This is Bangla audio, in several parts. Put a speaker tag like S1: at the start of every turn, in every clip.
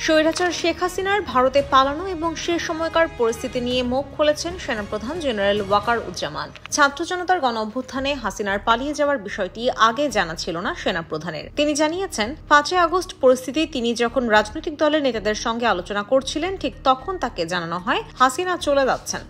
S1: স্বৈরাচার শেখ হাসিনার ভারতে পালানো এবং সে সময়কার পরিস্থিতি নিয়ে মুখ খুলেছেন সেনাপ্রধান জেনারেল ওয়াকার উজ্জামান। ছাত্র জনতার গণ অভ্যুত্থানে হাসিনার পালিয়ে যাওয়ার বিষয়টি আগে জানা ছিল না সেনাপ্রধানের। তিনি জানিয়েছেন, 5 আগস্ট পরিস্থিতি তিনি যখন রাজনৈতিক দলের নেতাদের সঙ্গে আলোচনা করছিলেন, ঠিক তখন তাকে জানানো হয় হাসিনা চলে যাচ্ছেন।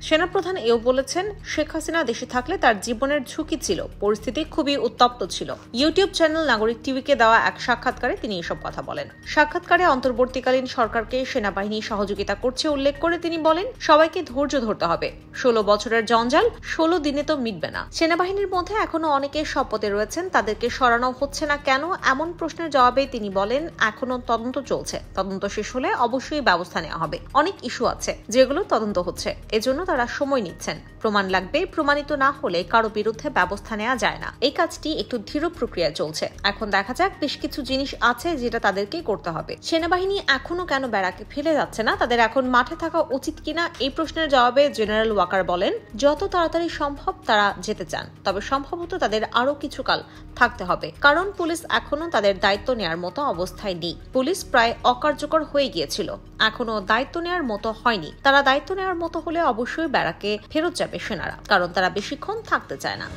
S1: সেনাপ্রধান এও বলেছেন, শেখ হাসিনা দেশে থাকলে তার জীবনের ঝুঁকি ছিল, পরিস্থিতি খুবই উত্তপ্ত ছিল। ইউটিউব চ্যানেল নাগরিক টিভিকে দেওয়া এক সাক্ষাৎকারে তিনি এসব কথা বলেন। সাক্ষাৎকারে অন্তর্বর্তীকালীন সরকারকে সেনাবাহিনী সহযোগিতা করছে উল্লেখ করে তিনি বলেন, সবাইকে ধৈর্য ধরতে হবে। 16 বছরের জঞ্জাল 16 দিনে তো মিটবে না। সেনাবাহিনীর মধ্যে এখনো অনেকে শপথে রয়েছেন, তাদেরকে সরানো হচ্ছে না কেন? এমন প্রশ্নের জবাবে তিনি বলেন, এখনো তদন্ত চলছে, তদন্ত শেষ হলে অবশ্যই ব্যবস্থা নেওয়া হবে। অনেক ইস্যু আছে যেগুলো তদন্ত হচ্ছে, এজন্য তারা সময় নিচ্ছেন। প্রমাণ লাগবে, প্রমাণিত না হলে কারো বিরুদ্ধে ব্যবস্থা নেওয়া যায় না। এই কাজটি একটু ধীর প্রক্রিয়া চলছে। এখন দেখা যাক, বেশ কিছু জিনিস আছে যেটা তাদেরকে করতে হবে। সেনাবাহিনী এখনো কেন ব্যারাকে ফেলে যাচ্ছে না, তাদের এখন মাঠে থাকা উচিত কিনা, এই প্রশ্নের জবাবে জেনারেল ওয়াকার বলেন, যত তাড়াতাড়ি সম্ভব তারা যেতে চান, তবে সম্ভবত তাদের আরো কিছুকাল থাকতে হবে, কারণ পুলিশ এখনো তাদের দায়িত্ব নেওয়ার মতো অবস্থায় নেই। পুলিশ প্রায় অকার্যকর হয়ে গিয়েছিল, এখনো দায়িত্ব নেওয়ার মতো হয়নি। তারা দায়িত্ব নেওয়ার মতো হলে অবশ্যই ব্যারাকে ফেরত যাবে সেনারা, কারণ তারা বেশিক্ষণ থাকতে চায় না।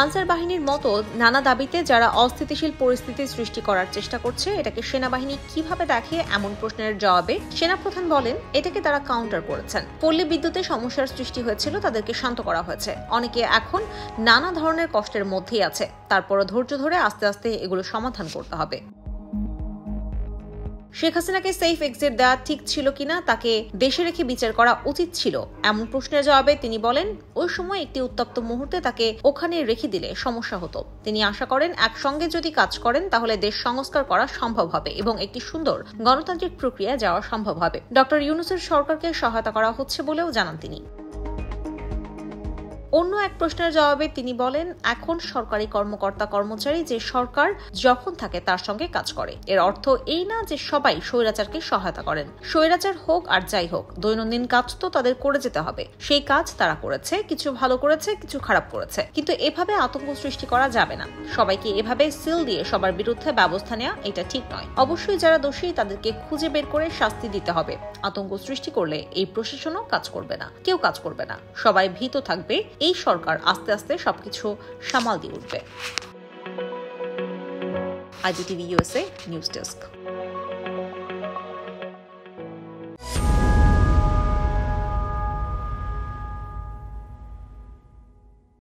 S1: আনসার বাহিনীর মতো নানা দাবিতে যারা অস্থিতিশীল পরিস্থিতি সৃষ্টি করার চেষ্টা করছে, এটাকে সেনাবাহিনী কিভাবে দেখে, এমন প্রশ্নের জবাবে সেনাপ্রধান বলেন, এটাকে তারা কাউন্টার করেছেন। পল্লী বিদ্যুতে সমস্যার সৃষ্টি হয়েছিল, তাদেরকে শান্ত করা হয়েছে। অনেকে এখন নানা ধরনের কষ্টের মধ্যেই আছে, তারপরও ধৈর্য ধরে আস্তে আস্তে এগুলো সমাধান করতে হবে। শেখ হাসিনাকে সেফ এক্সিট দেওয়া ঠিক ছিল কিনা, তাকে দেশে রেখে বিচার করা উচিত ছিল, এমন প্রশ্নের জবাবে তিনি বলেন, ওই সময় একটি উত্তপ্ত মুহূর্তে তাকে ওখানে রেখে দিলে সমস্যা হতো। তিনি আশা করেন, একসঙ্গে যদি কাজ করেন তাহলে দেশ সংস্কার করা সম্ভব হবে এবং একটি সুন্দর গণতান্ত্রিক প্রক্রিয়া যাওয়া সম্ভব হবে। ডক্টর ইউনূসের সরকারকে সহায়তা করা হচ্ছে বলেও জানান তিনি। অন্য এক প্রশ্নের জবাবে তিনি বলেন, এখন সরকারি কর্মকর্তা কর্মচারী যে সরকার যখন থাকে তার সঙ্গে কাজ করে, এর অর্থ এই না যে সবাই স্বৈরাচারকে সহায়তা করেন। স্বৈরাচার হোক আর যাই হোক, দৈনন্দিন কাজ তো তাদের করে যেতে হবে। সেই কাজ তারা করেছে, কিছু ভালো করেছে, কিছু খারাপ করেছে, কিন্তু এভাবে আতঙ্ক সৃষ্টি করা যাবে না। সবাইকে এভাবে সিল দিয়ে সবার বিরুদ্ধে ব্যবস্থা নেওয়া এটা ঠিক নয়। অবশ্যই যারা দোষী তাদেরকে খুঁজে বের করে শাস্তি দিতে হবে। আতঙ্ক সৃষ্টি করলে এই প্রশাসনও কাজ করবে না, কেউ কাজ করবে না, সবাই ভীত থাকবে। এই সরকার আস্তে আস্তে সবকিছু সামাল দিয়ে উঠবে। IGTV USA news desk.